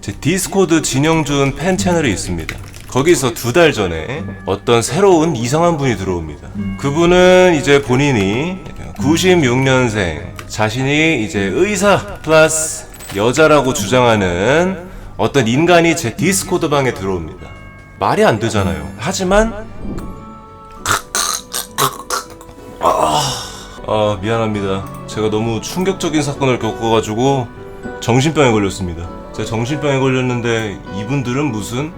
제 디스코드 진영준 팬 채널이 있습니다. 거기서 2달 전에 어떤 새로운 이상한 분이 들어옵니다. 그분은 이제 본인이 96년생, 자신이 이제 의사 플러스 여자라고 주장하는 어떤 인간이 제 디스코드 방에 들어옵니다. 말이 안 되잖아요. 하지만 미안합니다. 제가 너무 충격적인 사건을 겪어가지고 정신병에 걸렸습니다. 제가 정신병에 걸렸는데 이분들은 무슨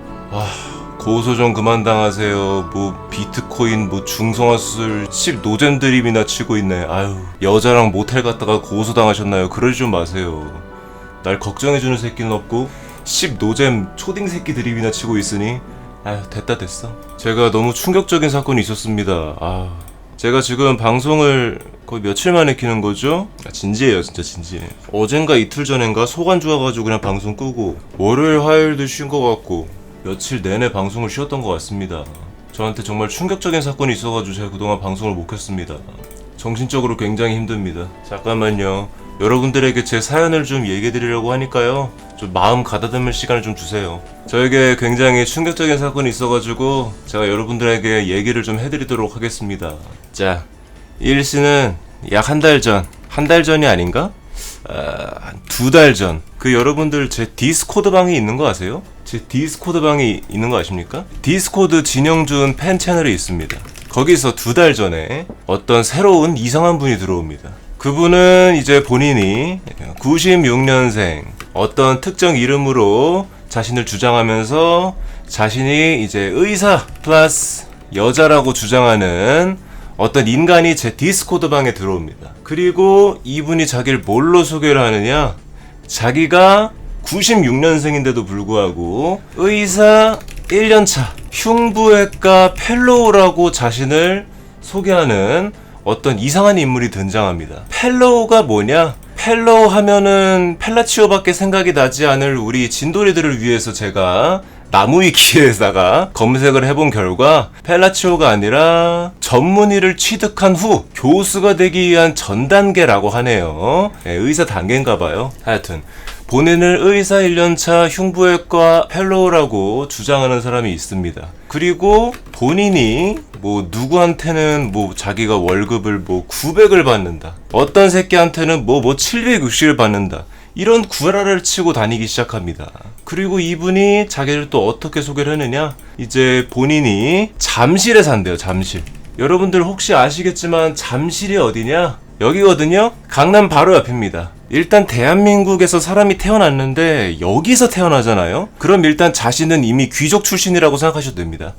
고소 좀 그만 당하세요. 뭐 비트코인 뭐 중성화 수술 10 노잼 드립이나 치고 있네. 아유, 여자랑 모텔 갔다가 고소 당하셨나요? 그러지 좀 마세요. 날 걱정해주는 새끼는 없고 10 노잼 초딩 새끼 드립이나 치고 있으니 아유, 됐어. 제가 너무 충격적인 사건이 있었습니다. 제가 지금 방송을 거의 며칠 만에 키는 거죠? 진지해요, 진짜 진지해. 어젠가 이틀 전엔가 소관 좋아가지고 그냥 방송 끄고 월요일 화요일도 쉰 거 같고 며칠 내내 방송을 쉬었던 것 같습니다. 저한테 정말 충격적인 사건이 있어가지고 제가 그동안 방송을 못 켰습니다. 정신적으로 굉장히 힘듭니다. 잠깐만요. 여러분들에게 제 사연을 좀 얘기해드리려고 하니까요, 좀 마음 가다듬을 시간을 좀 주세요. 저에게 굉장히 충격적인 사건이 있어가지고 제가 여러분들에게 얘기를 좀 해드리도록 하겠습니다. 자, 일씨는 약 한 달 전이 아닌가? 한 2달 전. 여러분들 제 디스코드 방이 있는 거 아세요? 제 디스코드 방이 있는 거 아십니까? 디스코드 진영준 팬 채널이 있습니다. 거기서 2달 전에 어떤 새로운 이상한 분이 들어옵니다. 그분은 이제 본인이 96년생, 어떤 특정 이름으로 자신을 주장하면서 자신이 이제 의사 플러스 여자라고 주장하는 어떤 인간이 제 디스코드 방에 들어옵니다. 그리고 이분이 자기를 뭘로 소개를 하느냐? 자기가 96년생인데도 불구하고 의사 1년차 흉부외과 펠로우라고 자신을 소개하는 어떤 이상한 인물이 등장합니다. 펠로우가 뭐냐? 펠로우 하면은 펠라치오밖에 생각이 나지 않을 우리 진돌이들을 위해서 제가 나무위키에다가 검색을 해본 결과 펠라치오가 아니라 전문의를 취득한 후 교수가 되기 위한 전 단계라고 하네요. 의사 단계인가봐요. 하여튼 본인을 의사 1년차 흉부외과 펠로우라고 주장하는 사람이 있습니다. 그리고 본인이 뭐 누구한테는 뭐 자기가 월급을 뭐 900을 받는다, 어떤 새끼한테는 뭐 760을 받는다, 이런 구라를 치고 다니기 시작합니다. 그리고 이분이 자기를 또 어떻게 소개를 하느냐? 이제 본인이 잠실에 산대요. 잠실. 여러분들 혹시 아시겠지만 잠실이 어디냐? 여기거든요. 강남 바로 옆입니다. 일단 대한민국에서 사람이 태어났는데 여기서 태어나잖아요. 그럼 일단 자신은 이미 귀족 출신이라고 생각하셔도 됩니다.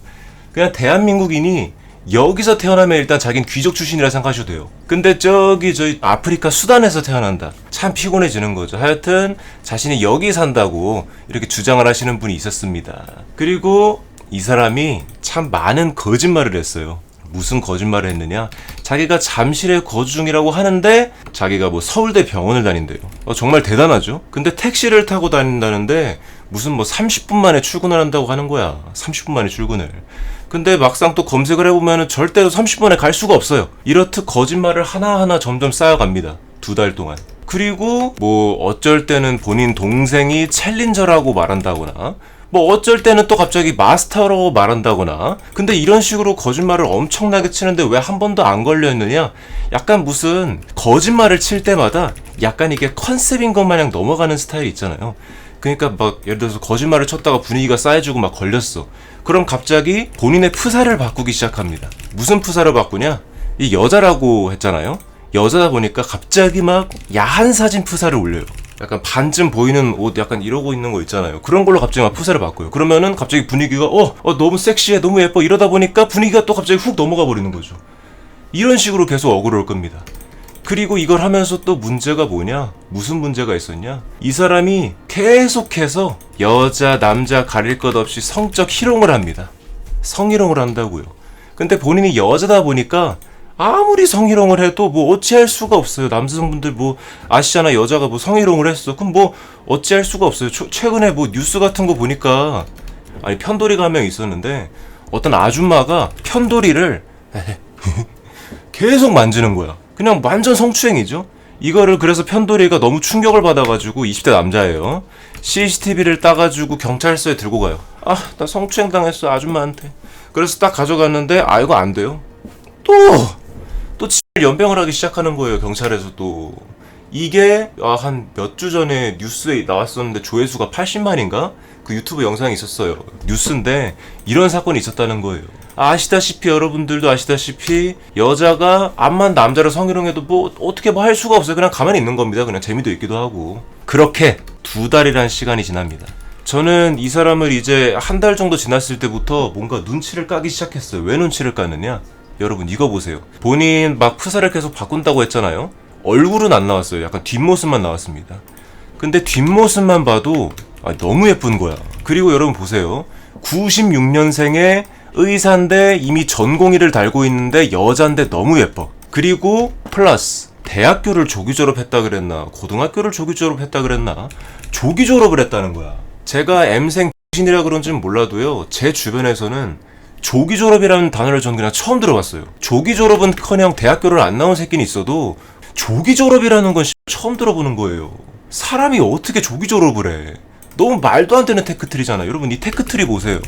그냥 대한민국인이 여기서 태어나면 일단 자긴 귀족 출신이라 생각하셔도 돼요. 근데 저희 아프리카 수단에서 태어난다. 참 피곤해지는 거죠. 하여튼 자신이 여기 산다고 이렇게 주장을 하시는 분이 있었습니다. 그리고 이 사람이 참 많은 거짓말을 했어요. 무슨 거짓말을 했느냐? 자기가 잠실에 거주 중이라고 하는데 자기가 뭐 서울대 병원을 다닌대요. 정말 대단하죠? 근데 택시를 타고 다닌다는데 무슨 뭐 30분 만에 출근을 한다고 하는 거야. 30분 만에 출근을. 근데 막상 또 검색을 해보면 절대로 30분에 갈 수가 없어요. 이렇듯 거짓말을 하나하나 점점 쌓여갑니다. 2달 동안. 그리고 뭐 어쩔 때는 본인 동생이 챌린저라고 말한다거나, 뭐 어쩔 때는 또 갑자기 마스터라고 말한다거나. 근데 이런 식으로 거짓말을 엄청나게 치는데 왜 한 번도 안 걸렸느냐? 약간 무슨 거짓말을 칠 때마다 약간 이게 컨셉인 것 마냥 넘어가는 스타일이 있잖아요. 그러니까 막 예를 들어서 거짓말을 쳤다가 분위기가 쌓여지고 막 걸렸어. 그럼 갑자기 본인의 프사를 바꾸기 시작합니다. 무슨 프사를 바꾸냐? 이 여자라고 했잖아요. 여자다 보니까 갑자기 막 야한 사진 프사를 올려요. 약간 반쯤 보이는 옷 약간 이러고 있는 거 있잖아요. 그런 걸로 갑자기 막 프사를 바꿔요. 그러면은 갑자기 분위기가 너무 섹시해, 너무 예뻐 이러다 보니까 분위기가 또 갑자기 훅 넘어가 버리는 거죠. 이런 식으로 계속 어그러울 겁니다. 그리고 이걸 하면서 또 문제가 뭐냐? 무슨 문제가 있었냐? 이 사람이 계속해서 여자, 남자 가릴 것 없이 성적 희롱을 합니다. 성희롱을 한다고요. 근데 본인이 여자다 보니까 아무리 성희롱을 해도 뭐 어찌할 수가 없어요. 남성분들 뭐 아시잖아. 여자가 뭐 성희롱을 했어. 그럼 뭐 어찌할 수가 없어요. 최근에 뭐 뉴스 같은 거 보니까 편돌이가 한 명 있었는데 어떤 아줌마가 편돌이를 계속 만지는 거야. 그냥 완전 성추행이죠. 이거를 그래서 편돌이가 너무 충격을 받아가지고 20대 남자예요. CCTV를 따가지고 경찰서에 들고 가요. 아, 나 성추행 당했어 아줌마한테. 그래서 딱 가져갔는데 이거 안 돼요. 또 연병을 하기 시작하는 거예요. 경찰에서 또. 이게 한 몇 주 전에 뉴스에 나왔었는데 조회수가 80만인가? 그 유튜브 영상이 있었어요. 뉴스인데 이런 사건이 있었다는 거예요. 아시다시피 여러분들도 아시다시피 여자가 암만 남자를 성희롱해도 뭐 어떻게 뭐 할 수가 없어요. 그냥 가만히 있는 겁니다. 그냥 재미도 있기도 하고. 그렇게 2달이란 시간이 지납니다. 저는 이 사람을 이제 한 달 정도 지났을 때부터 뭔가 눈치를 까기 시작했어요. 왜 눈치를 까느냐? 여러분 이거 보세요. 본인 막 프사를 계속 바꾼다고 했잖아요. 얼굴은 안 나왔어요. 약간 뒷모습만 나왔습니다. 근데 뒷모습만 봐도 너무 예쁜 거야. 그리고 여러분 보세요. 96년생의 의사인데 이미 전공의를 달고 있는데 여잔데 너무 예뻐. 그리고 플러스 대학교를 조기 졸업했다 그랬나 고등학교를 조기 졸업했다 그랬나 조기 졸업을 했다는 거야. 제가 M생 신이라 그런지는 몰라도요. 제 주변에서는 조기 졸업이라는 단어를 전 그냥 처음 들어봤어요. 조기 졸업은커녕 대학교를 안 나온 새끼는 있어도 조기 졸업이라는 건 처음 들어보는 거예요. 사람이 어떻게 조기 졸업을 해? 너무 말도 안 되는 테크트리잖아. 여러분 이 테크트리 보세요.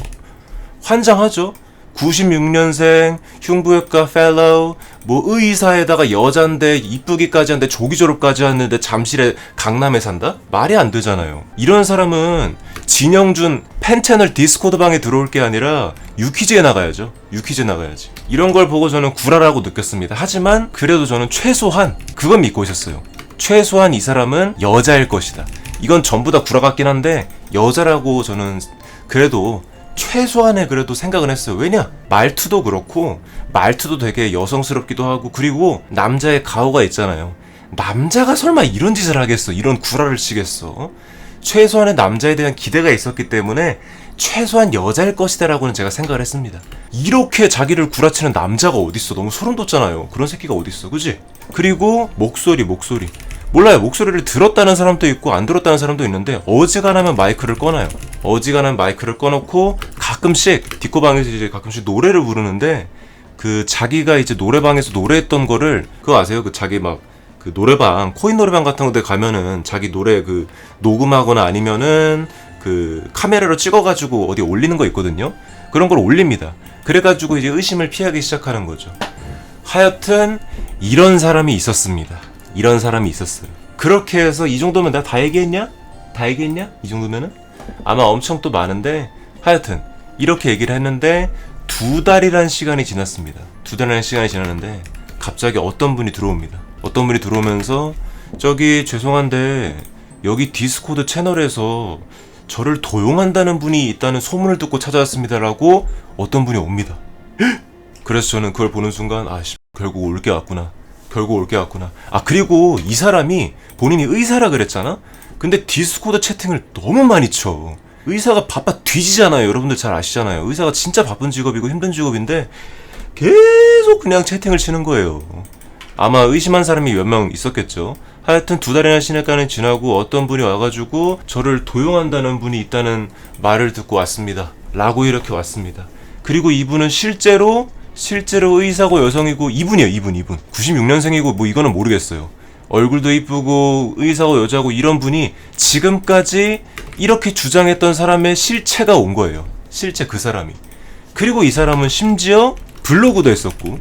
환장하죠? 96년생 흉부외과 펠로우 뭐 의사에다가 여잔데 이쁘기까지 한데 조기 졸업까지 했는데 잠실에 강남에 산다? 말이 안 되잖아요. 이런 사람은 진영준 팬채널 디스코드 방에 들어올 게 아니라 유퀴즈에 나가야죠. 유퀴즈에 나가야지. 이런 걸 보고 저는 구라라고 느꼈습니다. 하지만 그래도 저는 최소한 그건 믿고 있었어요. 최소한 이 사람은 여자일 것이다. 이건 전부 다 구라 같긴 한데 여자라고 저는 그래도 최소한의 그래도 생각은 했어요. 왜냐? 말투도 그렇고 말투도 되게 여성스럽기도 하고 그리고 남자의 가오가 있잖아요. 남자가 설마 이런 짓을 하겠어? 이런 구라를 치겠어? 최소한의 남자에 대한 기대가 있었기 때문에 최소한 여자일 것이다 라고는 제가 생각을 했습니다. 이렇게 자기를 구라치는 남자가 어딨어. 너무 소름 돋잖아요. 그런 새끼가 어딨어. 그지? 그리고 목소리 몰라요. 목소리를 들었다는 사람도 있고 안 들었다는 사람도 있는데 어지간하면 마이크를 꺼놔요. 어지간하면 마이크를 꺼놓고 가끔씩 뒷고방에서 이제 가끔씩 노래를 부르는데 그 자기가 이제 노래방에서 노래했던 거를 그거 아세요? 그 자기 막 그 노래방 코인 노래방 같은 데 가면은 자기 노래 그 녹음하거나 아니면은 그 카메라로 찍어가지고 어디 올리는 거 있거든요. 그런 걸 올립니다. 그래가지고 이제 의심을 피하기 시작하는 거죠. 하여튼 이런 사람이 있었습니다. 이런 사람이 있었어요. 그렇게 해서 이 정도면 내가 다 얘기했냐? 이 정도면은? 아마 엄청 또 많은데 하여튼 이렇게 얘기를 했는데 2달이란 시간이 지났습니다. 2달이라는 시간이 지났는데 갑자기 어떤 분이 들어옵니다. 어떤 분이 들어오면서 저기 죄송한데 여기 디스코드 채널에서 저를 도용한다는 분이 있다는 소문을 듣고 찾아왔습니다 라고 어떤 분이 옵니다. 그래서 저는 그걸 보는 순간 결국 올 게 왔구나. 그리고 이 사람이 본인이 의사라 그랬잖아? 근데 디스코드 채팅을 너무 많이 쳐. 의사가 바빠 뒤지잖아요. 여러분들 잘 아시잖아요. 의사가 진짜 바쁜 직업이고 힘든 직업인데 계속 그냥 채팅을 치는 거예요. 아마 의심한 사람이 몇 명 있었겠죠. 하여튼 2달이나 시간이 지나고 어떤 분이 와가지고 저를 도용한다는 분이 있다는 말을 듣고 왔습니다. 라고 이렇게 왔습니다. 그리고 이분은 실제로 의사고 여성이고 이분 96년생이고 뭐 이거는 모르겠어요. 얼굴도 이쁘고 의사고 여자고 이런 분이 지금까지 이렇게 주장했던 사람의 실체가 온 거예요. 실제 그 사람이. 그리고 이 사람은 심지어 블로그도 했었고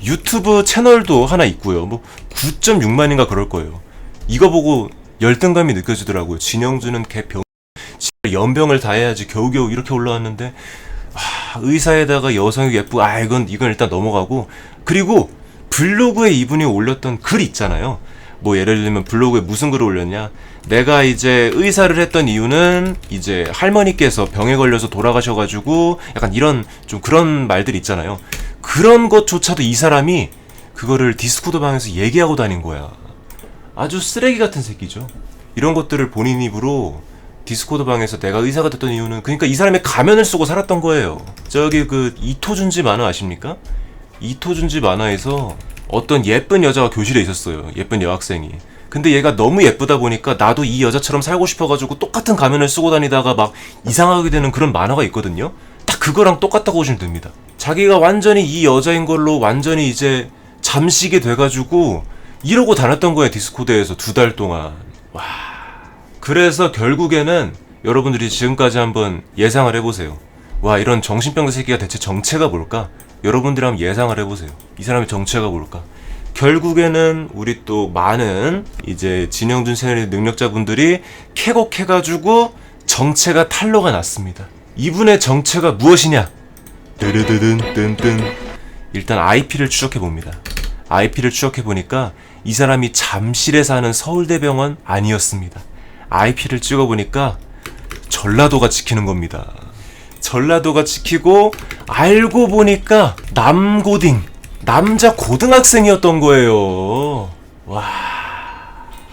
유튜브 채널도 하나 있고요. 뭐 9.6만인가 그럴 거예요. 이거 보고 열등감이 느껴지더라고요. 진영준은 개병 연병을 다 해야지 겨우겨우 이렇게 올라왔는데 의사에다가 여성이 예쁘고 이건 일단 넘어가고 그리고 블로그에 이분이 올렸던 글 있잖아요. 뭐 예를 들면 블로그에 무슨 글을 올렸냐? 내가 이제 의사를 했던 이유는 이제 할머니께서 병에 걸려서 돌아가셔가지고 약간 이런 좀 그런 말들 있잖아요. 그런 것조차도 이 사람이 그거를 디스코드 방에서 얘기하고 다닌 거야. 아주 쓰레기 같은 새끼죠. 이런 것들을 본인 입으로 디스코드 방에서 내가 의사가 됐던 이유는 그러니까 이 사람이 가면을 쓰고 살았던 거예요. 저기 그 이토준지 만화 아십니까? 이토준지 만화에서 어떤 예쁜 여자가 교실에 있었어요. 예쁜 여학생이. 근데 얘가 너무 예쁘다 보니까 나도 이 여자처럼 살고 싶어가지고 똑같은 가면을 쓰고 다니다가 막 이상하게 되는 그런 만화가 있거든요. 딱 그거랑 똑같다고 보시면 됩니다. 자기가 완전히 이 여자인 걸로 완전히 이제 잠식이 돼가지고 이러고 다녔던 거야. 디스코드에서 2달 동안. 와, 그래서 결국에는 여러분들이 지금까지 한번 예상을 해보세요. 와, 이런 정신병자 새끼가 대체 정체가 뭘까? 여러분들이 한번 예상을 해보세요. 이 사람의 정체가 뭘까? 결국에는 우리 또 많은 이제 진영준 세널의 능력자분들이 캐곡해가지고 정체가 탄로가 났습니다. 이분의 정체가 무엇이냐? 뜨르드든 뜬뜬. 일단 IP를 추적해봅니다. IP를 추적해보니까 이 사람이 잠실에 사는 서울대병원 아니었습니다. IP를 찍어보니까 전라도가 찍히는 겁니다. 전라도가 찍히고 알고 보니까 남고딩, 남자 고등학생이었던 거예요. 와,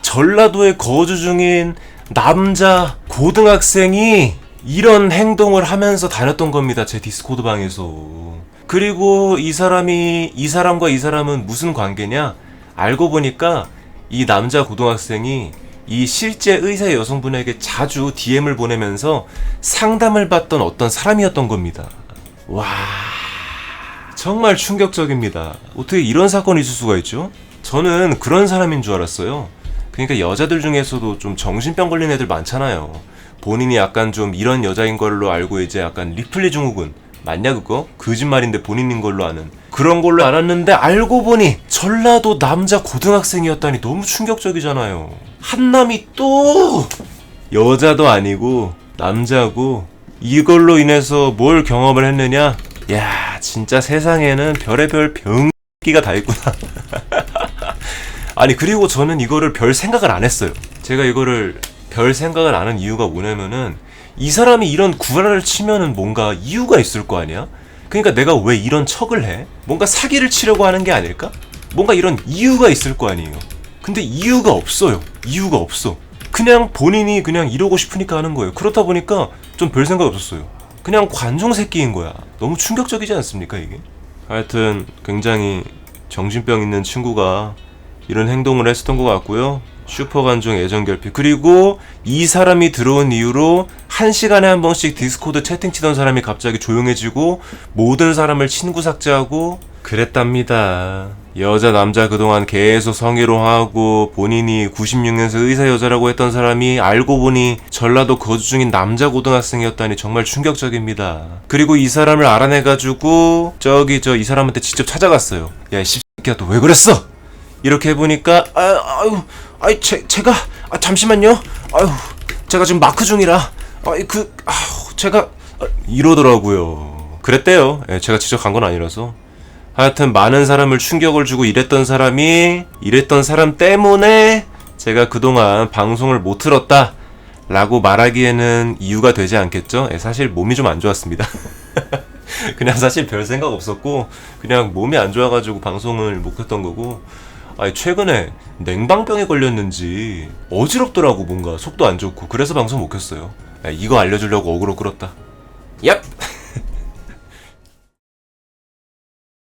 전라도에 거주 중인 남자 고등학생이 이런 행동을 하면서 다녔던 겁니다. 제 디스코드 방에서. 그리고 이 사람과 이 사람은 무슨 관계냐? 알고 보니까 이 남자 고등학생이 이 실제 의사 여성분에게 자주 DM을 보내면서 상담을 받던 어떤 사람이었던 겁니다. 와, 정말 충격적입니다. 어떻게 이런 사건이 있을 수가 있죠? 저는 그런 사람인 줄 알았어요. 그러니까 여자들 중에서도 좀 정신병 걸린 애들 많잖아요. 본인이 약간 좀 이런 여자인 걸로 알고 이제 약간 리플리 증후군 맞냐 그거? 거짓말인데 본인인 걸로 아는 그런 걸로 알았는데 알고 보니 전라도 남자 고등학생이었다니 너무 충격적이잖아요. 한남이 또 여자도 아니고 남자고 이걸로 인해서 뭘 경험을 했느냐? 야, 진짜 세상에는 별의별 병기가 다 있구나. 아니, 그리고 저는 이거를 별 생각을 안 했어요. 제가 이거를 별 생각을 안 한 이유가 뭐냐면은 이 사람이 이런 구라를 치면은 뭔가 이유가 있을 거 아니야? 그러니까 내가 왜 이런 척을 해? 뭔가 사기를 치려고 하는 게 아닐까? 뭔가 이런 이유가 있을 거 아니에요. 근데 이유가 없어요. 이유가 없어. 그냥 본인이 그냥 이러고 싶으니까 하는 거예요. 그렇다 보니까 좀 별 생각 없었어요. 그냥 관종 새끼인 거야. 너무 충격적이지 않습니까, 이게? 하여튼 굉장히 정신병 있는 친구가 이런 행동을 했었던 것 같고요. 슈퍼관종 애정결핍. 그리고 이 사람이 들어온 이후로 1시간에 한 번씩 디스코드 채팅 치던 사람이 갑자기 조용해지고 모든 사람을 친구 삭제하고 그랬답니다. 여자 남자 그동안 계속 성희롱하고 본인이 96년생 의사 여자라고 했던 사람이 알고 보니 전라도 거주 중인 남자 고등학생이었다니 정말 충격적입니다. 그리고 이 사람을 알아내가지고 이 사람한테 직접 찾아갔어요. 야, 이 씹새끼야 너 왜 그랬어? 이렇게 해보니까 제가 잠시만요. 제가 지금 마크 중이라 제가 이러더라고요. 그랬대요. 예, 제가 직접 간 건 아니라서. 하여튼 많은 사람을 충격을 주고 이랬던 사람 때문에 제가 그동안 방송을 못 틀었다 라고 말하기에는 이유가 되지 않겠죠? 예, 사실 몸이 좀 안 좋았습니다. 그냥 사실 별 생각 없었고 그냥 몸이 안 좋아가지고 방송을 못 했던 거고, 최근에 냉방병에 걸렸는지 어지럽더라고. 뭔가 속도 안 좋고. 그래서 방송 못 켰어요. 이거 알려주려고 어그로 끌었다. 얍!